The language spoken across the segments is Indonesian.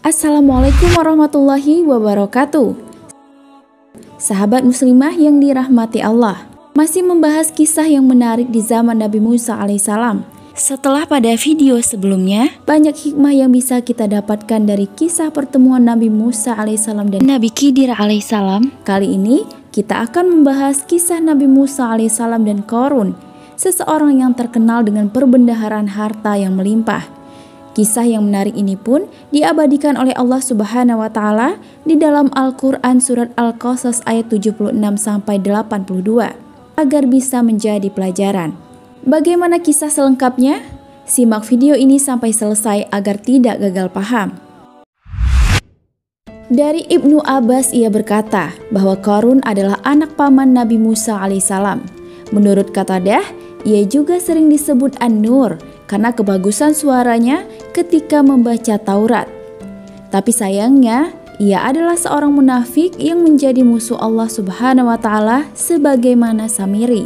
Assalamualaikum warahmatullahi wabarakatuh. Sahabat muslimah yang dirahmati Allah, masih membahas kisah yang menarik di zaman Nabi Musa alaihissalam. Setelah pada video sebelumnya, banyak hikmah yang bisa kita dapatkan dari kisah pertemuan Nabi Musa alaihissalam dan Nabi Khidir alaihissalam. Kali ini kita akan membahas kisah Nabi Musa alaihissalam dan Qarun, seseorang yang terkenal dengan perbendaharaan harta yang melimpah. Kisah yang menarik ini pun diabadikan oleh Allah Subhanahu wa taala di dalam Al-Qur'an surat Al-Qasas ayat 76 sampai 82 agar bisa menjadi pelajaran. Bagaimana kisah selengkapnya? Simak video ini sampai selesai agar tidak gagal paham. Dari Ibnu Abbas ia berkata bahwa Qarun adalah anak paman Nabi Musa alaihissalam. Menurut Qatadah, ia juga sering disebut An-Nur karena kebagusan suaranya ketika membaca Taurat. Tapi sayangnya, ia adalah seorang munafik yang menjadi musuh Allah Subhanahu wa taala sebagaimana Samiri.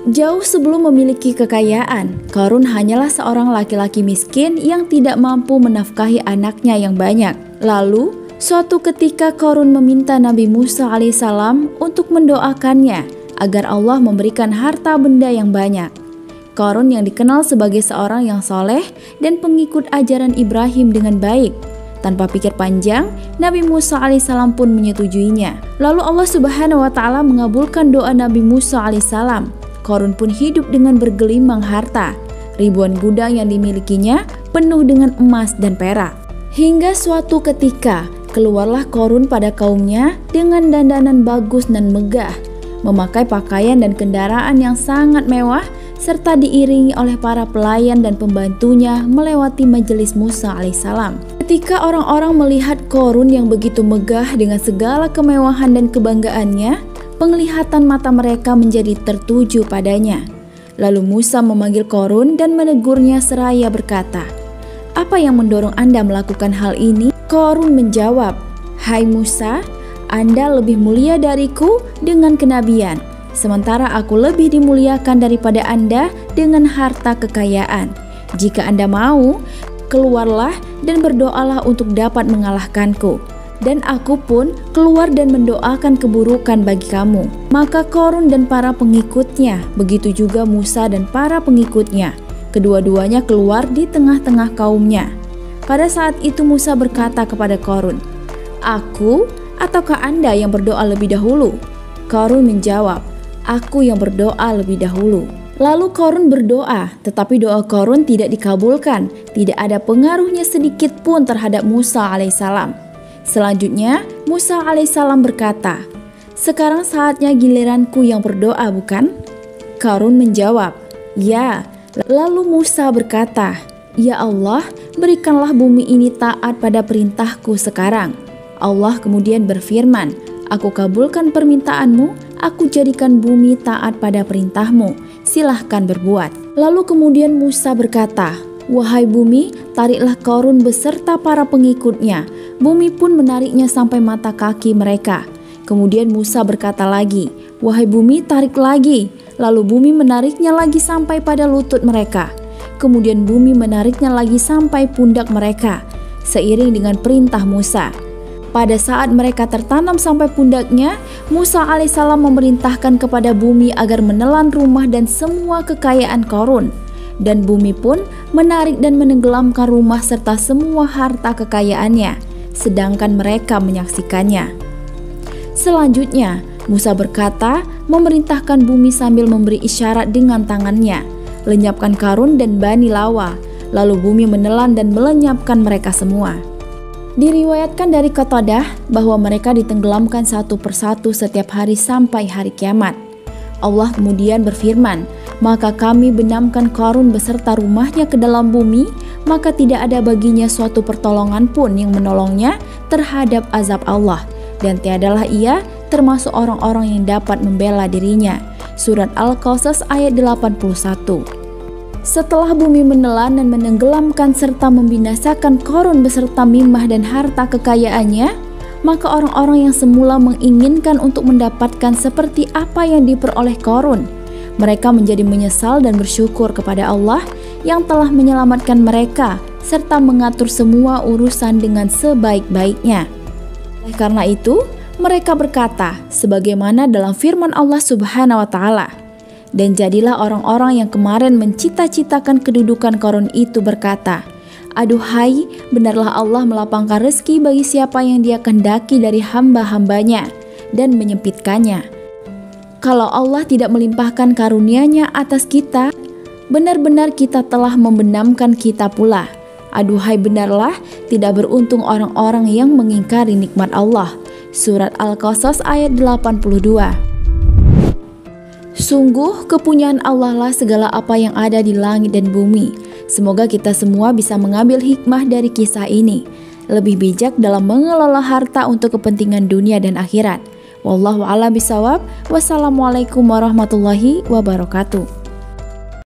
Jauh sebelum memiliki kekayaan, Qarun hanyalah seorang laki-laki miskin yang tidak mampu menafkahi anaknya yang banyak. Lalu, suatu ketika Qarun meminta Nabi Musa alaihissalam untuk mendoakannya agar Allah memberikan harta benda yang banyak. Qarun yang dikenal sebagai seorang yang soleh dan pengikut ajaran Ibrahim dengan baik. Tanpa pikir panjang, Nabi Musa alaihissalam pun menyetujuinya. Lalu Allah Subhanahu wa taala mengabulkan doa Nabi Musa alaihissalam. Qarun pun hidup dengan bergelimang harta. Ribuan gudang yang dimilikinya penuh dengan emas dan perak. Hingga suatu ketika, keluarlah Qarun pada kaumnya dengan dandanan bagus dan megah, memakai pakaian dan kendaraan yang sangat mewah, serta diiringi oleh para pelayan dan pembantunya melewati majelis Musa alaihissalam. Ketika orang-orang melihat Qarun yang begitu megah dengan segala kemewahan dan kebanggaannya, penglihatan mata mereka menjadi tertuju padanya. Lalu Musa memanggil Qarun dan menegurnya seraya berkata, "Apa yang mendorong Anda melakukan hal ini?" Qarun menjawab, "Hai Musa, Anda lebih mulia dariku dengan kenabian, sementara aku lebih dimuliakan daripada Anda dengan harta kekayaan. Jika Anda mau, keluarlah dan berdoalah untuk dapat mengalahkanku. Dan aku pun keluar dan mendoakan keburukan bagi kamu." Maka Qarun dan para pengikutnya, begitu juga Musa dan para pengikutnya, kedua-duanya keluar di tengah-tengah kaumnya. Pada saat itu Musa berkata kepada Qarun, "Aku ataukah Anda yang berdoa lebih dahulu?" Qarun menjawab, "Aku yang berdoa lebih dahulu." Lalu Qarun berdoa, tetapi doa Qarun tidak dikabulkan. Tidak ada pengaruhnya sedikit pun terhadap Musa alaihissalam. Selanjutnya Musa alaihissalam berkata, "Sekarang saatnya giliranku yang berdoa, bukan?" Qarun menjawab, "Ya." Lalu Musa berkata, "Ya Allah, berikanlah bumi ini taat pada perintahku sekarang." Allah kemudian berfirman, "Aku kabulkan permintaanmu, aku jadikan bumi taat pada perintahmu, silahkan berbuat." Lalu kemudian Musa berkata, "Wahai bumi, tariklah Qarun beserta para pengikutnya." Bumi pun menariknya sampai mata kaki mereka. Kemudian Musa berkata lagi, "Wahai bumi, tarik lagi." Lalu bumi menariknya lagi sampai pada lutut mereka. Kemudian bumi menariknya lagi sampai pundak mereka, seiring dengan perintah Musa. Pada saat mereka tertanam sampai pundaknya, Musa alaihissalam memerintahkan kepada bumi agar menelan rumah dan semua kekayaan Qarun. Dan bumi pun menarik dan menenggelamkan rumah serta semua harta kekayaannya, sedangkan mereka menyaksikannya. Selanjutnya, Musa berkata, memerintahkan bumi sambil memberi isyarat dengan tangannya, "Lenyapkan Qarun dan Bani Lawa." Lalu bumi menelan dan melenyapkan mereka semua. Diriwayatkan dari Qatadah bahwa mereka ditenggelamkan satu persatu setiap hari sampai hari kiamat. Allah kemudian berfirman, "Maka kami benamkan Qarun beserta rumahnya ke dalam bumi, maka tidak ada baginya suatu pertolongan pun yang menolongnya terhadap azab Allah, dan tiadalah ia termasuk orang-orang yang dapat membela dirinya." Surat Al-Qasas ayat 81. Setelah bumi menelan dan menenggelamkan serta membinasakan Qarun beserta mimah dan harta kekayaannya, maka orang-orang yang semula menginginkan untuk mendapatkan seperti apa yang diperoleh Qarun, Mereka menjadi menyesal dan bersyukur kepada Allah yang telah menyelamatkan mereka serta mengatur semua urusan dengan sebaik-baiknya. Oleh karena itu, mereka berkata sebagaimana dalam firman Allah Subhanahu wa taala, "Dan jadilah orang-orang yang kemarin mencita-citakan kedudukan Qarun itu berkata, aduhai, benarlah Allah melapangkan rezeki bagi siapa yang Dia kehendaki dari hamba-hambanya dan menyempitkannya. Kalau Allah tidak melimpahkan karunia-Nya atas kita, benar-benar kita telah membenamkan kita pula. Aduhai, benarlah tidak beruntung orang-orang yang mengingkari nikmat Allah." Surat Al-Qasas ayat 82. Sungguh kepunyaan Allah lah segala apa yang ada di langit dan bumi. Semoga kita semua bisa mengambil hikmah dari kisah ini, lebih bijak dalam mengelola harta untuk kepentingan dunia dan akhirat. Wallahu a'lam bishawab. Wassalamualaikum warahmatullahi wabarakatuh.